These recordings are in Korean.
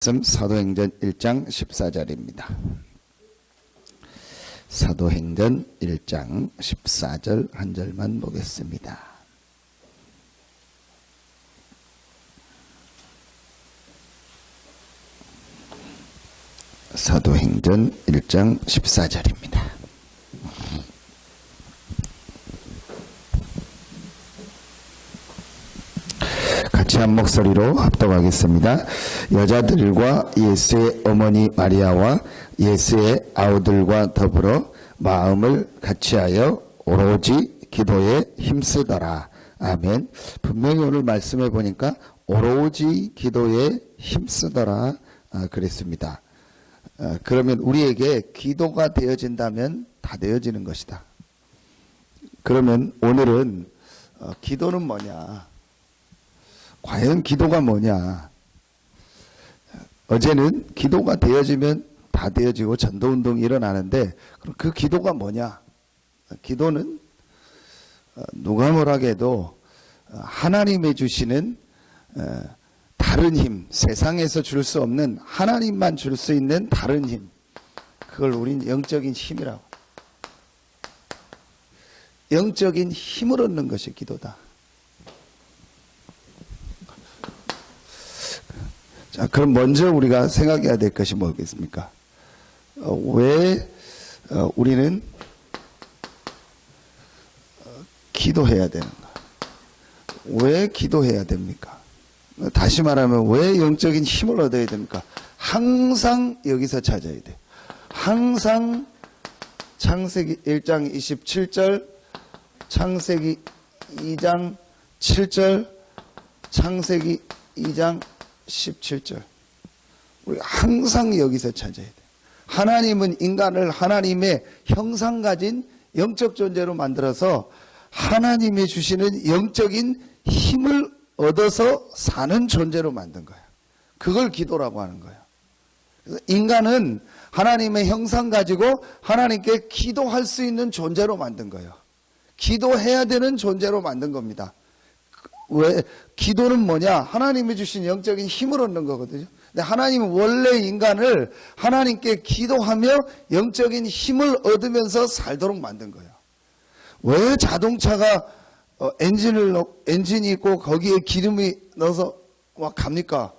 사도행전 1장 14절입니다. 사도행전 1장 14절 한 절만 보겠습니다. 사도행전 1장 14절입니다. 같이 한 목소리로 합독하겠습니다. 여자들과 예수의 어머니 마리아와 예수의 아우들과 더불어 마음을 같이하여 오로지 기도에 힘쓰더라. 아멘. 분명히 오늘 말씀해 보니까 오로지 기도에 힘쓰더라 그랬습니다. 그러면 우리에게 기도가 되어진다면 다 되어지는 것이다. 그러면 오늘은 기도는 뭐냐? 과연 기도가 뭐냐? 어제는 기도가 되어지면 다 되어지고 전도운동이 일어나는데 그럼 그 기도가 뭐냐? 기도는 누가 뭐라고 해도 하나님이 주시는 다른 힘, 세상에서 줄 수 없는 하나님만 줄 수 있는 다른 힘, 그걸 우린 영적인 힘이라고. 영적인 힘을 얻는 것이 기도다. 자, 그럼 먼저 우리가 생각해야 될 것이 뭐겠습니까? 왜 우리는 기도해야 되는가? 왜 기도해야 됩니까? 다시 말하면 왜 영적인 힘을 얻어야 됩니까? 항상 여기서 찾아야 돼. 항상 창세기 1장 27절, 창세기 2장 7절, 창세기 2장 17절. 우리 항상 여기서 찾아야 돼. 하나님은 인간을 하나님의 형상 가진 영적 존재로 만들어서 하나님이 주시는 영적인 힘을 얻어서 사는 존재로 만든 거예요. 그걸 기도라고 하는 거예요. 그래서 인간은 하나님의 형상 가지고 하나님께 기도할 수 있는 존재로 만든 거예요. 기도해야 되는 존재로 만든 겁니다. 왜? 기도는 뭐냐? 하나님이 주신 영적인 힘을 얻는 거거든요. 근데 하나님은 원래 인간을 하나님께 기도하며 영적인 힘을 얻으면서 살도록 만든 거예요. 왜 자동차가 엔진이 있고 거기에 기름이 넣어서 막 갑니까?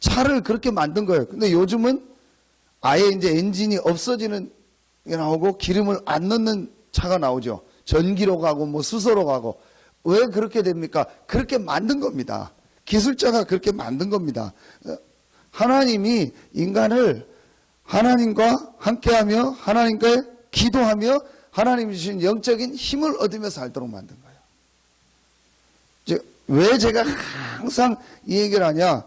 차를 그렇게 만든 거예요. 근데 요즘은 아예 이제 엔진이 없어지는 게 나오고 기름을 안 넣는 차가 나오죠. 전기로 가고 뭐 수소로 가고. 왜 그렇게 됩니까? 그렇게 만든 겁니다. 기술자가 그렇게 만든 겁니다. 하나님이 인간을 하나님과 함께하며 하나님께 기도하며 하나님이 주신 영적인 힘을 얻으며 살도록 만든 거예요. 이제 왜 제가 항상 이 얘기를 하냐?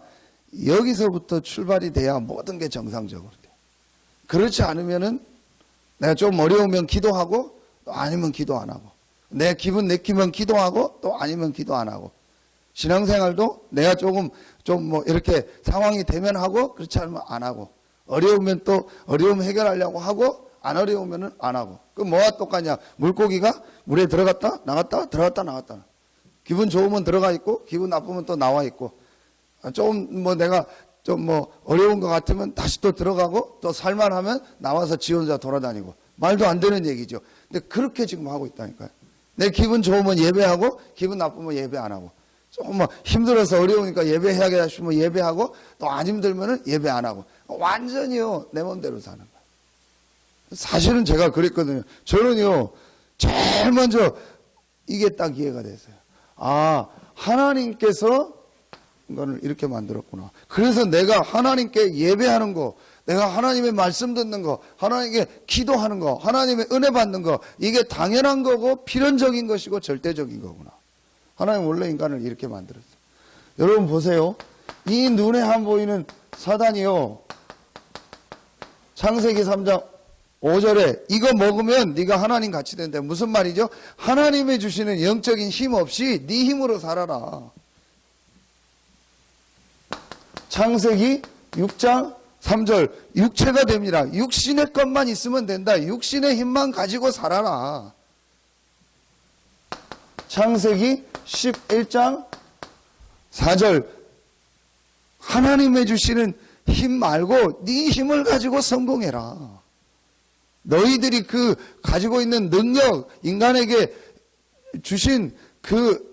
여기서부터 출발이 돼야 모든 게 정상적으로 돼. 그렇지 않으면은 내가 좀 어려우면 기도하고 또 아니면 기도 안 하고, 내 기분 내키면 기도하고 또 아니면 기도 안 하고, 신앙생활도 내가 조금 좀 뭐 이렇게 상황이 되면 하고 그렇지 않으면 안 하고, 어려우면 또 어려움 해결하려고 하고 안 어려우면은 안 하고. 그 뭐와 똑같냐? 물고기가 물에 들어갔다 나갔다 들어갔다 나갔다. 기분 좋으면 들어가 있고 기분 나쁘면 또 나와 있고, 조금 뭐 내가 좀 뭐 어려운 것 같으면 다시 또 들어가고 또 살만하면 나와서 지 혼자 돌아다니고. 말도 안 되는 얘기죠. 근데 그렇게 지금 하고 있다니까요. 내 기분 좋으면 예배하고 기분 나쁘면 예배 안 하고, 조금 뭐 힘들어서 어려우니까 예배해야겠다 싶으면 예배하고 또 안 힘들면은 예배 안 하고, 완전히요 내 맘대로 사는 거예요. 사실은 제가 그랬거든요. 저는요 제일 먼저 이게 딱 이해가 됐어요. 아, 하나님께서 이거를 이렇게 만들었구나. 그래서 내가 하나님께 예배하는 거, 내가 하나님의 말씀 듣는 거, 하나님께 기도하는 거, 하나님의 은혜 받는 거, 이게 당연한 거고 필연적인 것이고 절대적인 거구나. 하나님 원래 인간을 이렇게 만들었어요. 여러분 보세요. 이 눈에 안 보이는 사단이요, 창세기 3장 5절에 이거 먹으면 네가 하나님 같이 된다. 무슨 말이죠? 하나님이 주시는 영적인 힘 없이 네 힘으로 살아라. 창세기 6장 3절, 육체가 됩니다. 육신의 것만 있으면 된다. 육신의 힘만 가지고 살아라. 창세기 11장 4절, 하나님의 주시는 힘 말고 네 힘을 가지고 성공해라. 너희들이 그 가지고 있는 능력, 인간에게 주신 그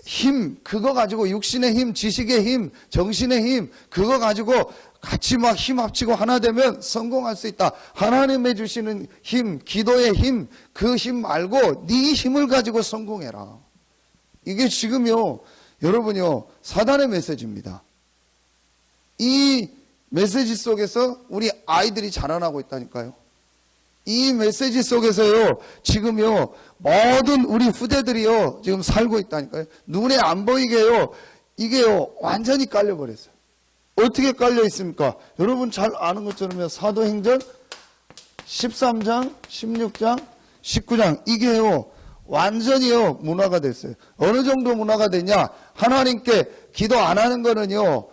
힘, 그거 가지고 육신의 힘, 지식의 힘, 정신의 힘, 그거 가지고 같이 막 힘 합치고 하나 되면 성공할 수 있다. 하나님의 주시는 힘, 기도의 힘, 그 힘 말고 네 힘을 가지고 성공해라. 이게 지금요, 여러분요, 사단의 메시지입니다. 이 메시지 속에서 우리 아이들이 자라나고 있다니까요. 이 메시지 속에서요, 지금요, 모든 우리 후대들이요, 지금 살고 있다니까요. 눈에 안 보이게요, 이게요, 완전히 깔려버렸어요. 어떻게 깔려 있습니까? 여러분 잘 아는 것처럼요, 사도행전 13장, 16장, 19장, 이게요, 완전히요, 문화가 됐어요. 어느 정도 문화가 되냐? 하나님께 기도 안 하는 거는요,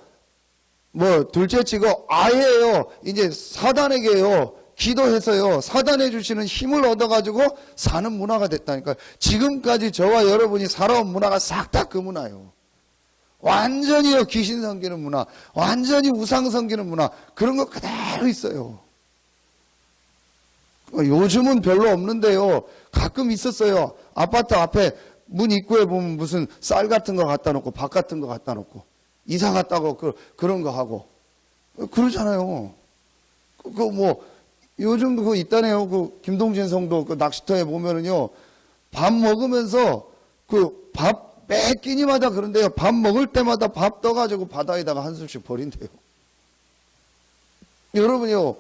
뭐, 둘째 치고, 아예요, 이제 사단에게요, 기도해서요, 사단해 주시는 힘을 얻어가지고 사는 문화가 됐다니까요. 지금까지 저와 여러분이 살아온 문화가 싹 다 그 문화예요. 완전히요, 귀신 섬기는 문화, 완전히 우상 섬기는 문화, 그런 거 그대로 있어요. 요즘은 별로 없는데요, 가끔 있었어요. 아파트 앞에 문 입구에 보면 무슨 쌀 같은 거 갖다 놓고, 밥 같은 거 갖다 놓고, 이사 갔다고 그런 거 하고, 그러잖아요. 요즘도 그거 있다네요. 그 김동진 성도 그 낚시터에 보면은요, 밥 먹으면서 그 밥 매 끼니마다 그런데요, 밥 먹을 때마다 밥 떠가지고 바다에다가 한 술씩 버린대요. 여러분요,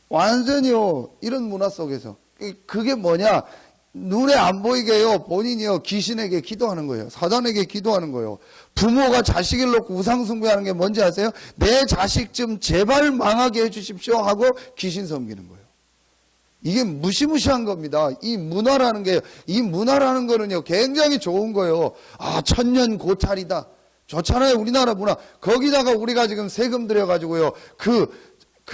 완전히요, 이런 문화 속에서. 그게 뭐냐? 눈에 안 보이게요, 본인이요, 귀신에게 기도하는 거예요. 사단에게 기도하는 거예요. 부모가 자식을 놓고 우상숭배하는 게 뭔지 아세요? 내 자식 좀 제발 망하게 해주십시오 하고 귀신 섬기는 거예요. 이게 무시무시한 겁니다. 이 문화라는 거는요, 굉장히 좋은 거예요. 아, 천년 고찰이다. 좋잖아요, 우리나라 문화. 거기다가 우리가 지금 세금 들여가지고요, 그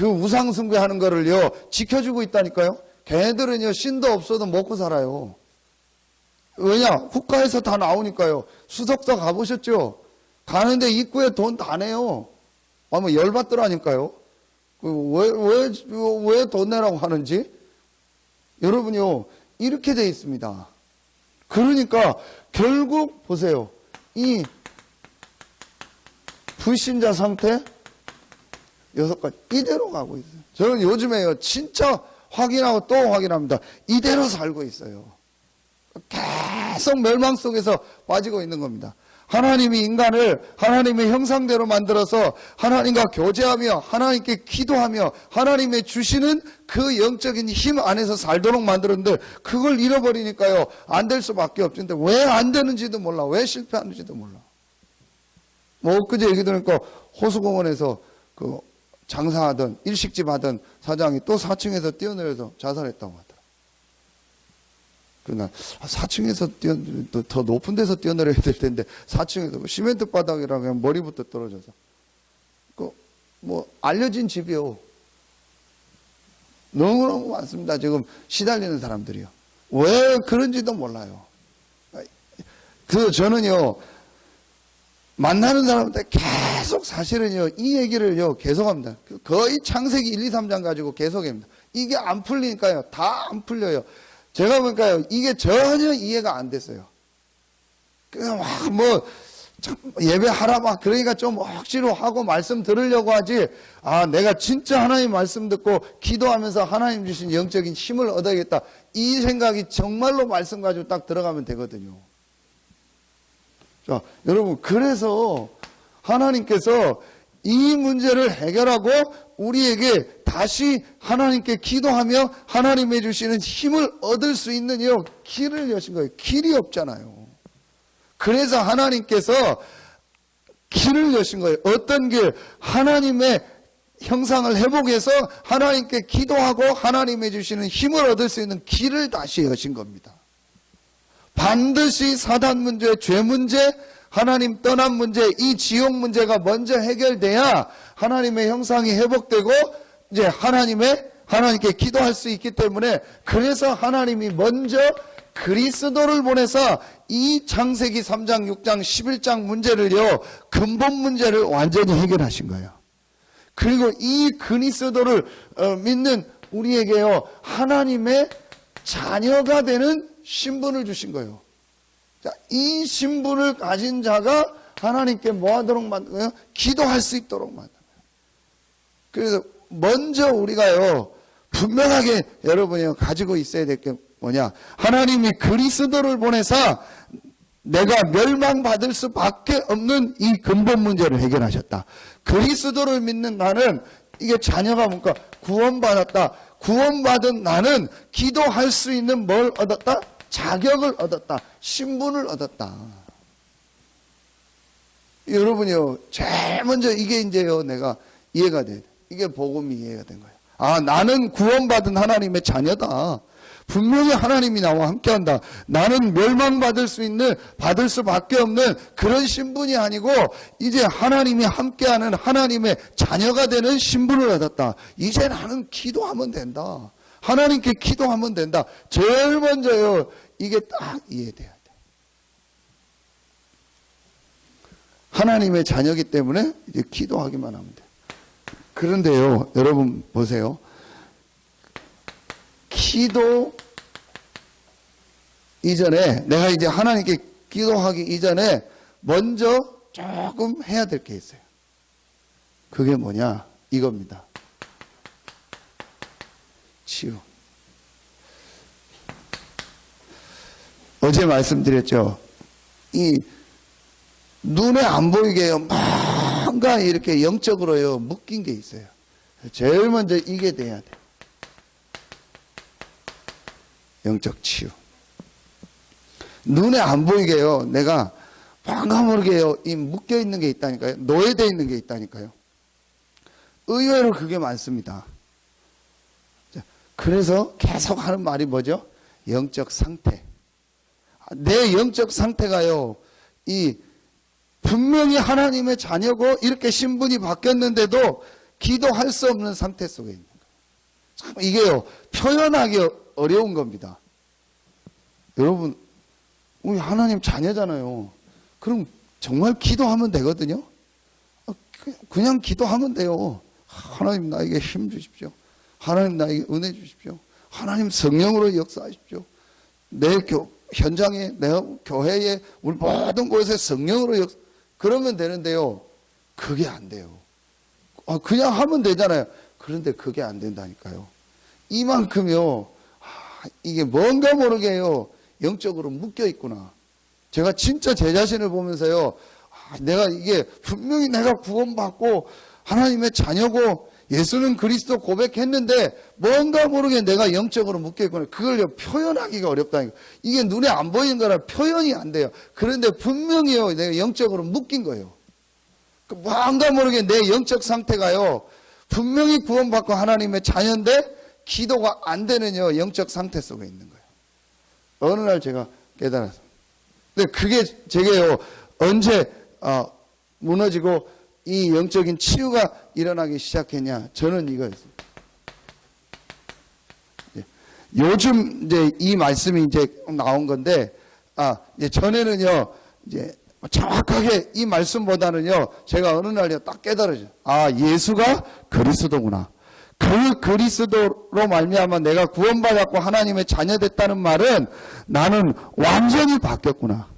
우상숭배하는 거를요, 지켜주고 있다니까요. 걔네들은요, 신도 없어도 먹고 살아요. 왜냐? 국가에서 다 나오니까요. 수석사 가보셨죠? 가는데 입구에 돈 다 내요. 아마 열받더라니까요. 왜 돈 내라고 하는지? 여러분요, 이렇게 돼 있습니다. 그러니까 결국 보세요. 이 불신자 상태 6가지 이대로 가고 있어요. 저는 요즘에요, 진짜 확인하고 또 확인합니다. 이대로 살고 있어요. 계속 멸망 속에서 빠지고 있는 겁니다. 하나님이 인간을 하나님의 형상대로 만들어서 하나님과 교제하며 하나님께 기도하며 하나님의 주시는 그 영적인 힘 안에서 살도록 만들었는데 그걸 잃어버리니까요, 안 될 수밖에 없는데 왜 안 되는지도 몰라. 왜 실패하는지도 몰라. 엊그제 얘기 들으니까 호수공원에서 그 장사하던 일식집 하던 사장이 또 4층에서 뛰어내려서 자살했다고 하더라. 그날 4층에서 더 높은 데서 뛰어내려야 될 텐데 4층에서 시멘트 바닥이라 그냥 머리부터 떨어져서 알려진 집이요. 너무너무 많습니다. 지금 시달리는 사람들이요. 왜 그런지도 몰라요. 저는요, 만나는 사람한테 계속 사실은요, 이 얘기를요, 계속합니다. 거의 창세기 1, 2, 3장 가지고 계속합니다. 이게 안 풀리니까요, 다 안 풀려요. 제가 보니까요, 이게 전혀 이해가 안 됐어요. 그냥 예배하라 그러니까 좀 억지로 하고 말씀 들으려고 하지, 내가 진짜 하나님 말씀 듣고 기도하면서 하나님 주신 영적인 힘을 얻어야겠다. 이 생각이 정말로 말씀 가지고 딱 들어가면 되거든요. 자, 여러분, 그래서 하나님께서 이 문제를 해결하고 우리에게 다시 하나님께 기도하며 하나님의 주시는 힘을 얻을 수 있는 길을 여신 거예요. 길이 없잖아요. 그래서 하나님께서 길을 여신 거예요. 어떤 길? 하나님의 형상을 회복해서 하나님께 기도하고 하나님의 주시는 힘을 얻을 수 있는 길을 다시 여신 겁니다. 반드시 사단 문제, 죄 문제, 하나님 떠난 문제, 이 지옥 문제가 먼저 해결돼야 하나님의 형상이 회복되고 이제 하나님께 기도할 수 있기 때문에, 그래서 하나님이 먼저 그리스도를 보내서 이 창세기 3장, 6장, 11장 문제를요, 근본 문제를 완전히 해결하신 거예요. 그리고 이 그리스도를 믿는 우리에게요, 하나님의 자녀가 되는 신분을 주신 거예요. 자, 이 신분을 가진 자가 하나님께 뭐 하도록 만든 거예요? 기도할 수 있도록 만든 거예요. 그래서 먼저 우리가요, 분명하게 여러분이 가지고 있어야 될 게 뭐냐? 하나님이 그리스도를 보내사 내가 멸망받을 수밖에 없는 이 근본 문제를 해결하셨다. 그리스도를 믿는 나는, 이게 자녀가 뭔가 구원받았다. 구원받은 나는 기도할 수 있는 뭘 얻었다? 자격을 얻었다. 신분을 얻었다. 여러분이요, 제일 먼저 이게 이제요, 내가 이해가 돼요. 이게 복음이 이해가 된 거예요. 아, 나는 구원받은 하나님의 자녀다. 분명히 하나님이 나와 함께한다. 나는 멸망받을 수 있는, 받을 수밖에 없는 그런 신분이 아니고 이제 하나님이 함께하는 하나님의 자녀가 되는 신분을 얻었다. 이제 나는 기도하면 된다. 하나님께 기도하면 된다. 제일 먼저요, 이게 딱 이해돼야 돼. 하나님의 자녀이기 때문에 이제 기도하기만 하면 돼. 그런데요, 여러분 보세요. 기도 이전에, 내가 이제 하나님께 기도하기 이전에 먼저 조금 해야 될 게 있어요. 그게 뭐냐? 이겁니다. 치유. 어제 말씀드렸죠. 이 눈에 안 보이게요, 뭔가 이렇게 영적으로요, 묶인 게 있어요. 제일 먼저 이게 돼야 돼. 영적 치유. 눈에 안 보이게요, 내가 뭔가 모르게요, 이 묶여 있는 게 있다니까요. 노예되어 있는 게 있다니까요. 의외로 그게 많습니다. 그래서 계속 하는 말이 뭐죠? 영적 상태. 내 영적 상태가요, 이 분명히 하나님의 자녀고 이렇게 신분이 바뀌었는데도 기도할 수 없는 상태 속에 있는 거예요. 참 이게요, 표현하기 어려운 겁니다. 여러분, 우리 하나님 자녀잖아요. 그럼 정말 기도하면 되거든요. 그냥 기도하면 돼요. 하나님 나에게 힘 주십시오. 하나님 나에게 은혜 주십시오. 하나님 성령으로 역사하십시오. 내 현장에, 내 교회에, 우리 모든 곳에 성령으로 그러면 되는데요. 그게 안 돼요. 그냥 하면 되잖아요. 그런데 그게 안 된다니까요. 이만큼요, 이게 뭔가 모르게요, 영적으로 묶여 있구나. 제가 진짜 제 자신을 보면서요, 내가 이게 분명히 내가 구원받고 하나님의 자녀고 예수는 그리스도 고백했는데 뭔가 모르게 내가 영적으로 묶여 있구나. 그걸 표현하기가 어렵다니까. 이게 눈에 안 보이는 거라 표현이 안 돼요. 그런데 분명히요, 내가 영적으로 묶인 거예요. 뭔가 모르게 내 영적 상태가요, 분명히 구원받고 하나님의 자녀인데 기도가 안 되는요, 영적 상태 속에 있는 거예요. 어느 날 제가 깨달았어요. 근데 그게 제게요, 언제 무너지고 이 영적인 치유가 일어나기 시작했냐? 저는 이거였어요. 요즘 이제 이 말씀이 이제 나온 건데, 이제 전에는요, 이제 정확하게 이 말씀보다는요, 제가 어느 날요 딱 깨달아져요. 예수가 그리스도구나. 그 그리스도로 말미암아 내가 구원받았고 하나님의 자녀 됐다는 말은 나는 완전히 바뀌었구나.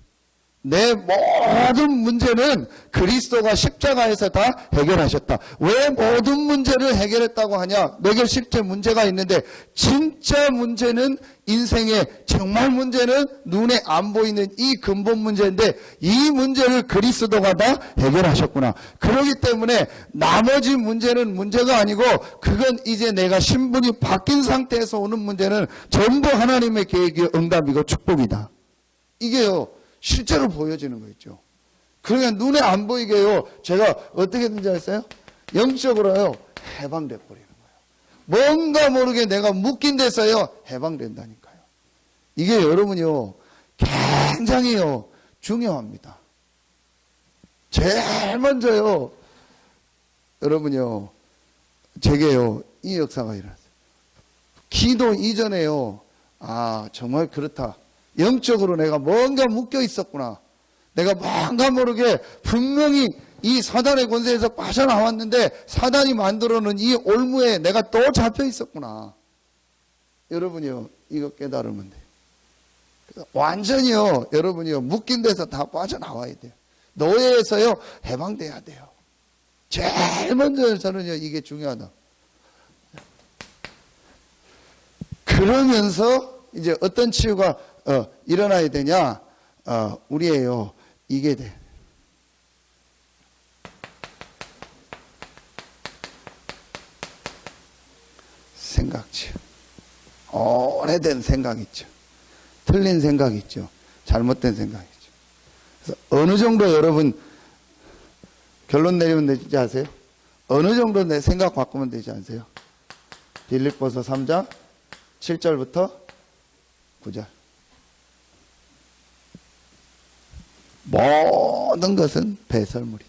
내 모든 문제는 그리스도가 십자가에서 다 해결하셨다. 왜 모든 문제를 해결했다고 하냐? 내게 실제 문제가 있는데 진짜 문제는, 인생의 정말 문제는 눈에 안 보이는 이 근본 문제인데 이 문제를 그리스도가 다 해결하셨구나. 그렇기 때문에 나머지 문제는 문제가 아니고 그건 이제 내가 신분이 바뀐 상태에서 오는 문제는 전부 하나님의 계획의 응답이고 축복이다. 이게요, 실제로 보여지는 거 있죠. 그러니까 눈에 안 보이게요, 제가 어떻게 된지 아세요? 영적으로요, 해방돼 버리는 거예요. 뭔가 모르게 내가 묶인 데서요, 해방된다니까요. 이게 여러분이요, 굉장히요, 중요합니다. 제일 먼저요, 여러분요, 제게요, 이 역사가 일어났어요. 기도 이전에요, 정말 그렇다. 영적으로 내가 뭔가 묶여 있었구나. 내가 뭔가 모르게 분명히 이 사단의 권세에서 빠져나왔는데 사단이 만들어놓은 이 올무에 내가 또 잡혀 있었구나. 여러분이요, 이거 깨달으면 돼요. 완전히요, 여러분이요, 묶인 데서 다 빠져나와야 돼요. 노예에서요, 해방돼야 돼요. 제일 먼저 저는요, 이게 중요하다. 그러면서 이제 어떤 치유가 일어나야 되냐? 우리예요, 이게 돼. 생각 치유. 오래된 생각 있죠. 틀린 생각 있죠. 잘못된 생각 있죠. 그래서 어느 정도 여러분 결론 내리면 되지 아세요? 어느 정도 내 생각 바꾸면 되지 않으세요? 빌립보서 3장 7절부터 9절. 모든 것은 배설물이다.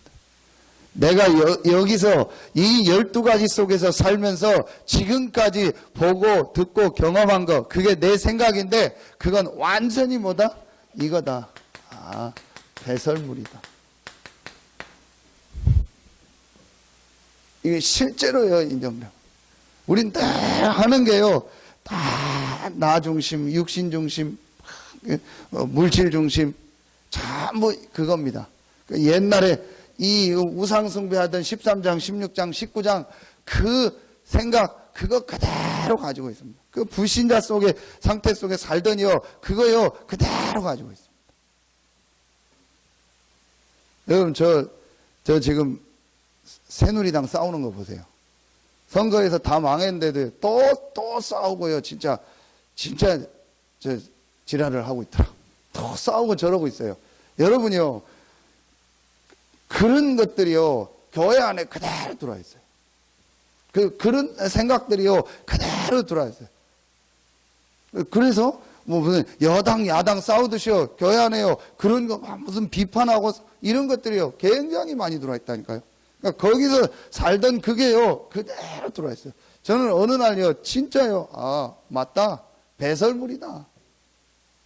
내가 여기서 이 12가지 속에서 살면서 지금까지 보고 듣고 경험한 거, 그게 내 생각인데 그건 완전히 뭐다? 이거다. 배설물이다. 이게 실제로요, 인정돼요. 우린 다 하는 게요, 다 나 중심, 육신 중심, 물질 중심, 전부 그겁니다. 옛날에 이 우상숭배하던 13장, 16장, 19장 그 생각, 그거 그대로 가지고 있습니다. 그 불신자 속에, 상태 속에 살더니요, 그거요, 그대로 가지고 있습니다. 여러분, 저 지금 새누리당 싸우는 거 보세요. 선거에서 다 망했는데도 또 싸우고요, 진짜 저 지랄을 하고 있더라. 또 싸우고 저러고 있어요. 여러분이요, 그런 것들이요, 교회 안에 그대로 들어와 있어요. 그런 생각들이요, 그대로 들어와 있어요. 그래서, 뭐 무슨 여당, 야당 싸우듯이요, 교회 안에요, 그런 거, 무슨 비판하고 이런 것들이요, 굉장히 많이 들어와 있다니까요. 그러니까 거기서 살던 그게요, 그대로 들어와 있어요. 저는 어느 날요, 진짜요, 맞다. 배설물이다.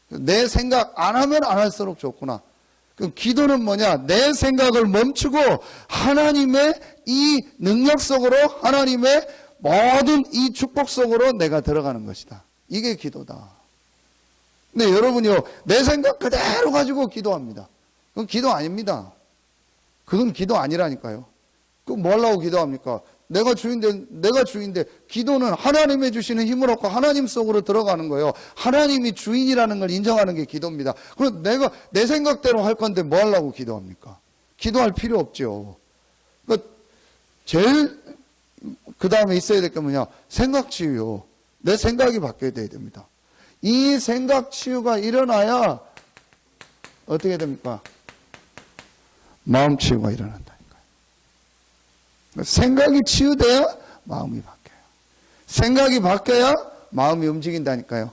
내 생각 안 하면 안 할수록 좋구나. 그럼 기도는 뭐냐? 내 생각을 멈추고 하나님의 이 능력 속으로, 하나님의 모든 이 축복 속으로 내가 들어가는 것이다. 이게 기도다. 근데 여러분이요, 내 생각 그대로 가지고 기도합니다. 그건 기도 아닙니다. 그건 기도 아니라니까요. 그럼 뭐 하려고 기도합니까? 내가 주인인데 기도는 하나님이 주시는 힘을 얻고 하나님 속으로 들어가는 거예요. 하나님이 주인이라는 걸 인정하는 게 기도입니다. 그럼 내가 내 생각대로 할 건데 뭐 하려고 기도합니까? 기도할 필요 없죠. 그러니까 제일 그 다음에 있어야 될 게 뭐냐? 생각 치유요. 내 생각이 바뀌어야 돼야 됩니다. 이 생각 치유가 일어나야 어떻게 됩니까? 마음 치유가 일어난다. 생각이 치유돼야 마음이 바뀌어요. 생각이 바뀌어야 마음이 움직인다니까요.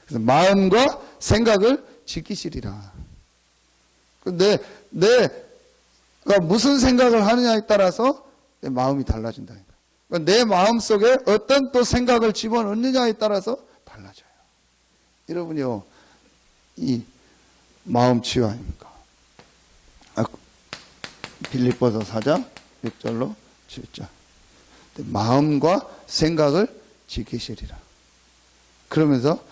그래서 마음과 생각을 지키시리라. 내가 무슨 생각을 하느냐에 따라서 내 마음이 달라진다니까요. 내 마음 속에 어떤 또 생각을 집어넣느냐에 따라서 달라져요. 여러분요, 이 마음 치유 아닙니까? 빌립보서 4장 6절로 7절. 마음과 생각을 지키시리라. 그러면서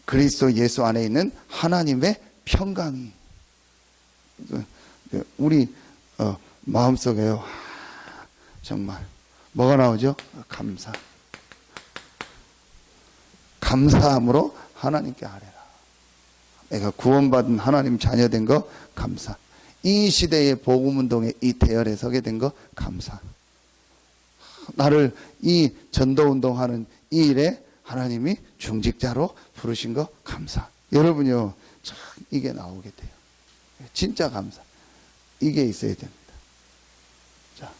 그리스도 예수 안에 있는 하나님의 평강이 우리 마음속에요, 정말 뭐가 나오죠? 감사함으로 하나님께 아뢰라. 내가 구원받은 하나님 자녀된 거 감사. 이 시대의 복음운동에 이 대열에 서게 된 거 감사. 나를 이 전도운동하는 이 일에 하나님이 중직자로 부르신 거 감사. 여러분요, 참 이게 나오게 돼요. 진짜 감사. 이게 있어야 됩니다. 자,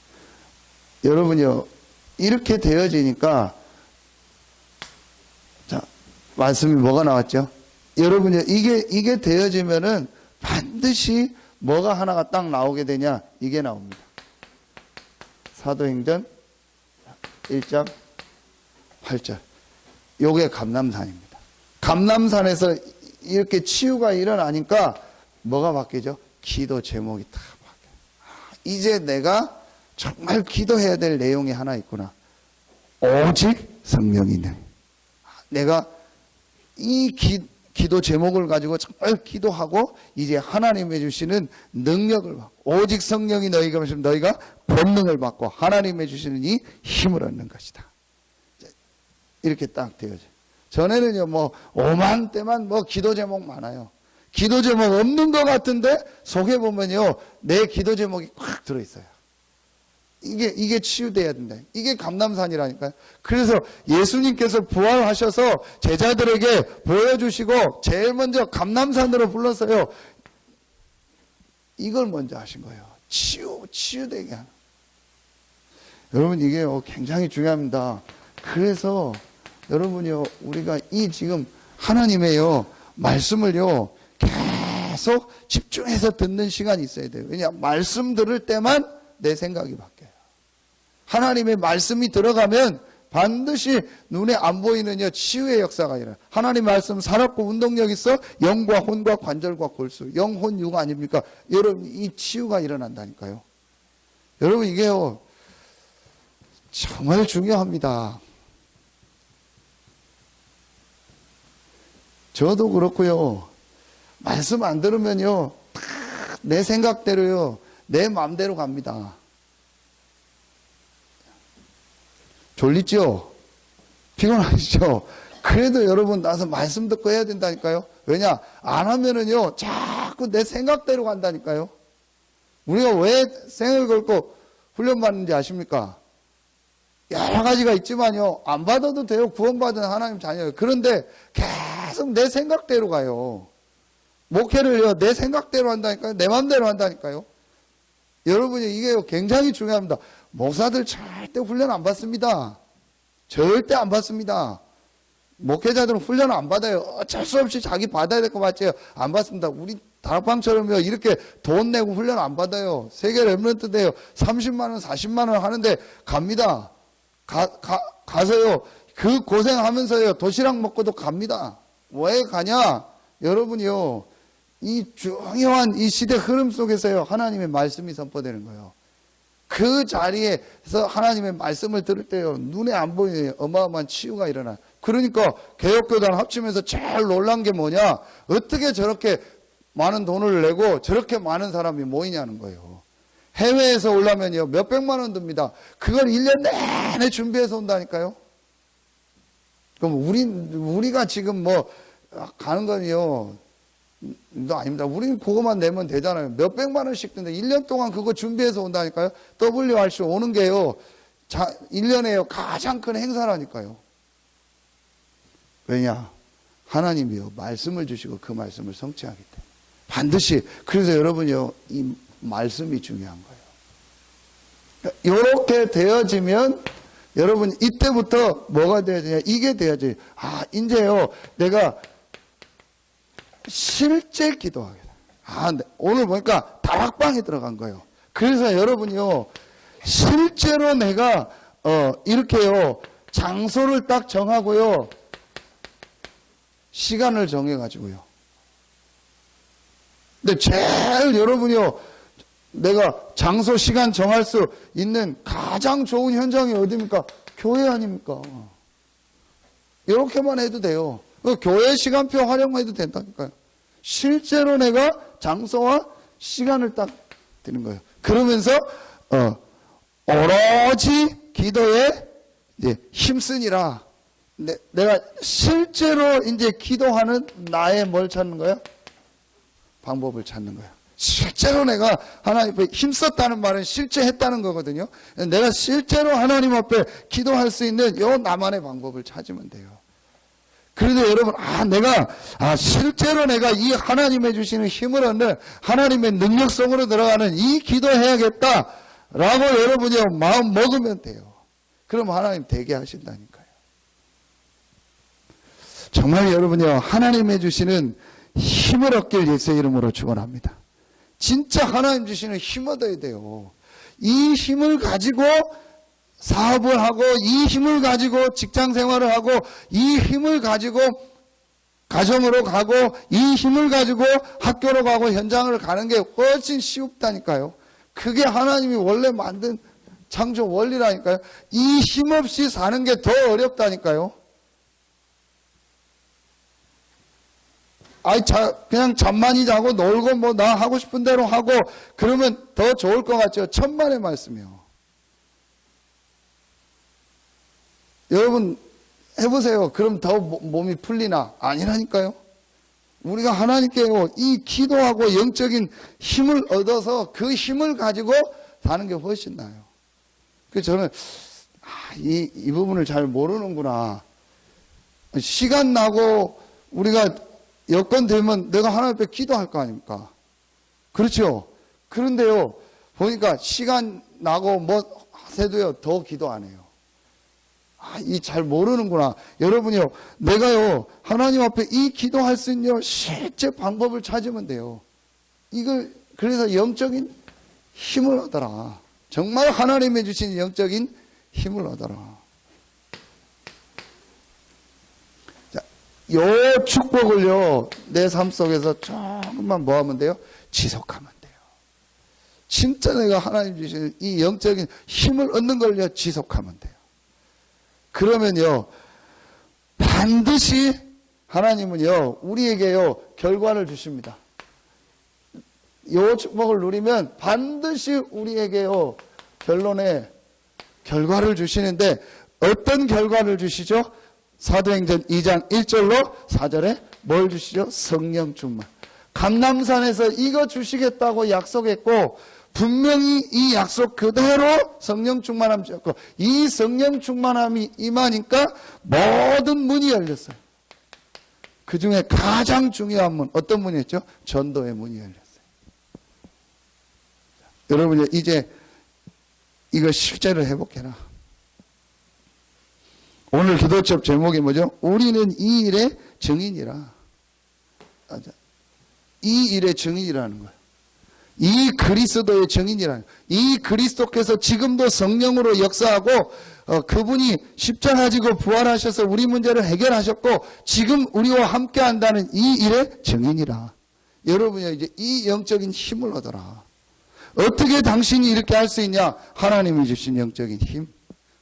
여러분요, 이렇게 되어지니까, 자, 말씀이 뭐가 나왔죠? 여러분요, 이게 되어지면은 반드시 뭐가 하나가 딱 나오게 되냐? 이게 나옵니다. 사도행전 1장 8절. 요게 감람산입니다. 감람산에서 이렇게 치유가 일어나니까 뭐가 바뀌죠? 기도 제목이 다 바뀌어요. 이제 내가 정말 기도해야 될 내용이 하나 있구나. 오직 성령이네. 내가 이 기도 제목을 가지고 정말 기도하고 이제 하나님이 주시는 능력을 받고 오직 성령이 너희가 오시면 너희가 권능을 받고 하나님이 주시는 이 힘을 얻는 것이다. 이렇게 딱 되어져요. 전에는요 뭐 오만 때만 뭐 기도 제목 많아요. 기도 제목 없는 것 같은데 속에 보면요 내 기도 제목이 꽉 들어있어요. 이게 치유돼야 된다. 이게 감람산이라니까요. 그래서 예수님께서 부활하셔서 제자들에게 보여주시고 제일 먼저 감람산으로 불렀어요. 이걸 먼저 하신 거예요. 치유되게 하는. 여러분 이게요 굉장히 중요합니다. 그래서 여러분이요 우리가 이 지금 하나님의요 말씀을요 계속 집중해서 듣는 시간이 있어야 돼요. 왜냐하면 말씀 들을 때만 내 생각이 바뀌어요. 하나님의 말씀이 들어가면 반드시 눈에 안 보이는 치유의 역사가 일어나요. 하나님 말씀 살았고 운동력 있어 영과 혼과 관절과 골수 영혼 육 아닙니까? 여러분 이 치유가 일어난다니까요. 여러분 이게요 정말 중요합니다. 저도 그렇고요. 말씀 안 들으면요 다 내 생각대로요 내 마음대로 갑니다. 졸리죠? 피곤하시죠? 그래도 여러분 나서 말씀 듣고 해야 된다니까요. 왜냐? 안 하면은요 자꾸 내 생각대로 간다니까요. 우리가 왜 생을 걸고 훈련받는지 아십니까? 여러 가지가 있지만요 안 받아도 돼요. 구원받은 하나님 자녀예요. 그런데 계속 내 생각대로 가요. 목회를요 내 생각대로 한다니까요. 내 마음대로 한다니까요. 여러분이 이게 굉장히 중요합니다. 목사들 절대 훈련 안 받습니다. 절대 안 받습니다. 목회자들은 훈련 안 받아요. 어쩔 수 없이 자기 받아야 될 거 맞죠? 안 받습니다. 우리 다락방처럼요 이렇게 돈 내고 훈련 안 받아요. 세계 랩런트 대요 30만 원 40만 원 하는데 갑니다. 가서요 그 고생하면서요 도시락 먹고도 갑니다. 왜 가냐? 여러분이요 이 중요한 이 시대 흐름 속에서요 하나님의 말씀이 선포되는 거예요. 그 자리에서 하나님의 말씀을 들을 때요 눈에 안 보이는 어마어마한 치유가 일어나요. 그러니까 개혁교단 합치면서 제일 놀란 게 뭐냐? 어떻게 저렇게 많은 돈을 내고 저렇게 많은 사람이 모이냐는 거예요. 해외에서 오려면요 몇백만 원 듭니다. 그걸 1년 내내 준비해서 온다니까요. 그럼 우리가 지금 뭐 가는 건요 아닙니다. 우리는 그거만 내면 되잖아요. 몇백만 원씩 드는데 1년 동안 그거 준비해서 온다니까요. WRC 오는 게요 1년에요 가장 큰 행사라니까요. 왜냐? 하나님이요 말씀을 주시고 그 말씀을 성취하기 때문에 반드시. 그래서 여러분이요 이 말씀이 중요한 거예요. 이렇게 되어지면 여러분 이때부터 뭐가 되어지냐? 이게 되어지. 이제요 내가 실제 기도하게 돼. 오늘 보니까 다락방에 들어간 거예요. 그래서 여러분이요 실제로 내가 이렇게요 장소를 딱 정하고요 시간을 정해가지고요. 근데 제일 여러분이요 내가 장소 시간 정할 수 있는 가장 좋은 현장이 어디입니까? 교회 아닙니까? 이렇게만 해도 돼요. 교회 시간표 활용해도 된다니까요. 실제로 내가 장소와 시간을 딱 드는 거예요. 그러면서 오로지 기도에 이제 힘쓰니라. 내가 실제로 이제 기도하는 나의 뭘 찾는 거야? 방법을 찾는 거야. 실제로 내가 하나님 앞에 힘썼다는 말은 실제 했다는 거거든요. 내가 실제로 하나님 앞에 기도할 수 있는 요 나만의 방법을 찾으면 돼요. 그런데 여러분, 실제로 내가 이 하나님의 주시는 힘을 얻는 하나님의 능력 속으로 들어가는 이 기도해야겠다라고 여러분이 마음 먹으면 돼요. 그럼 하나님 되게 하신다니까요. 정말 여러분이요, 하나님의 주시는 힘을 얻길 예수의 이름으로 축원합니다. 진짜 하나님 주시는 힘 얻어야 돼요. 이 힘을 가지고 사업을 하고, 이 힘을 가지고 직장 생활을 하고, 이 힘을 가지고 가정으로 가고, 이 힘을 가지고 학교로 가고 현장을 가는 게 훨씬 쉽다니까요. 그게 하나님이 원래 만든 창조 원리라니까요. 이 힘없이 사는 게 더 어렵다니까요. 그냥 잠만이 자고 놀고 뭐 나 하고 싶은 대로 하고 그러면 더 좋을 것 같죠. 천만의 말씀이요. 여러분 해보세요. 그럼 더 몸이 풀리나? 아니라니까요. 우리가 하나님께요, 이 기도하고 영적인 힘을 얻어서 그 힘을 가지고 사는 게 훨씬 나아요. 그래서 저는 이 부분을 잘 모르는구나. 시간 나고 우리가 여건 되면 내가 하나님 앞에 기도할 거 아닙니까? 그렇죠? 그런데요, 보니까 시간 나고 뭐 하세도요, 더 기도 안 해요. 이 잘 모르는구나. 여러분이요, 내가요, 하나님 앞에 이 기도할 수 있는 실제 방법을 찾으면 돼요. 그래서 영적인 힘을 얻어라. 정말 하나님이 주신 영적인 힘을 얻어라. 자, 요 축복을요, 내 삶 속에서 조금만 뭐 하면 돼요? 지속하면 돼요. 진짜 내가 하나님 주신 이 영적인 힘을 얻는 걸요, 지속하면 돼요. 그러면요, 반드시 하나님은요, 우리에게요, 결과를 주십니다. 요 축복을 누리면 반드시 우리에게요, 결론에 결과를 주시는데, 어떤 결과를 주시죠? 사도행전 2장 1절로 4절에 뭘 주시죠? 성령 충만. 감람산에서 이거 주시겠다고 약속했고, 분명히 이 약속 그대로 성령 충만함 주셨고, 이 성령 충만함이 임하니까 모든 문이 열렸어요. 그 중에 가장 중요한 문, 어떤 문이었죠? 전도의 문이 열렸어요. 여러분, 이제 이거 실제로 해볼게라. 오늘 기도첩 제목이 뭐죠? 우리는 이 일의 증인이라. 이 일의 증인이라는 거예요. 이 그리스도의 증인이라는 거예요. 이 그리스도께서 지금도 성령으로 역사하고 그분이 십자가 지고 부활하셔서 우리 문제를 해결하셨고 지금 우리와 함께 한다는 이 일의 증인이라. 여러분이 이제 이 영적인 힘을 얻어라. 어떻게 당신이 이렇게 할 수 있냐? 하나님이 주신 영적인 힘.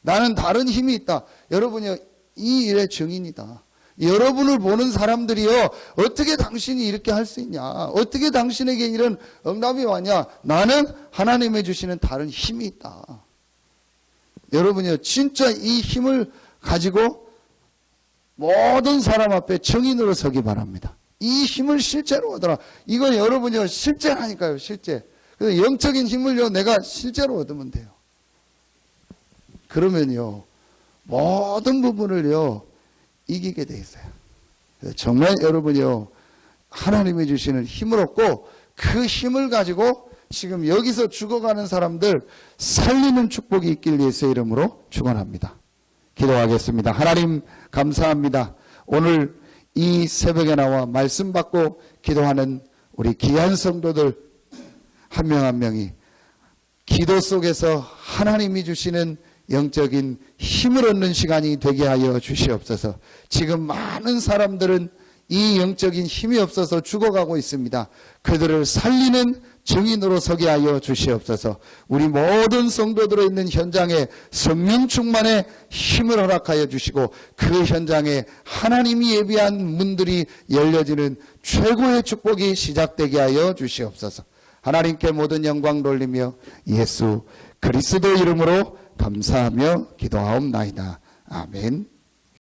나는 다른 힘이 있다. 여러분이 이 일의 증인이다. 여러분을 보는 사람들이요, 어떻게 당신이 이렇게 할 수 있냐? 어떻게 당신에게 이런 응답이 왔냐? 나는 하나님이 주시는 다른 힘이 있다. 여러분이요, 진짜 이 힘을 가지고 모든 사람 앞에 증인으로 서기 바랍니다. 이 힘을 실제로 얻어라. 이건 여러분이요, 실제라니까요, 실제. 그래서 영적인 힘을요, 내가 실제로 얻으면 돼요. 그러면요, 모든 부분을요, 이기게 돼 있어요. 정말 여러분이요, 하나님이 주시는 힘을 얻고 그 힘을 가지고 지금 여기서 죽어가는 사람들 살리는 축복이 있길 예수의 이름으로 축원합니다. 기도하겠습니다. 하나님 감사합니다. 오늘 이 새벽에 나와 말씀 받고 기도하는 우리 귀한 성도들 한 명 한 명이 기도 속에서 하나님이 주시는 영적인 힘을 얻는 시간이 되게 하여 주시옵소서. 지금 많은 사람들은 이 영적인 힘이 없어서 죽어가고 있습니다. 그들을 살리는 증인으로 서게 하여 주시옵소서. 우리 모든 성도들이 있는 현장에 성령 충만의 힘을 허락하여 주시고 그 현장에 하나님이 예비한 문들이 열려지는 최고의 축복이 시작되게 하여 주시옵소서. 하나님께 모든 영광 돌리며 예수 그리스도 이름으로 감사하며 기도하옵나이다. 아멘.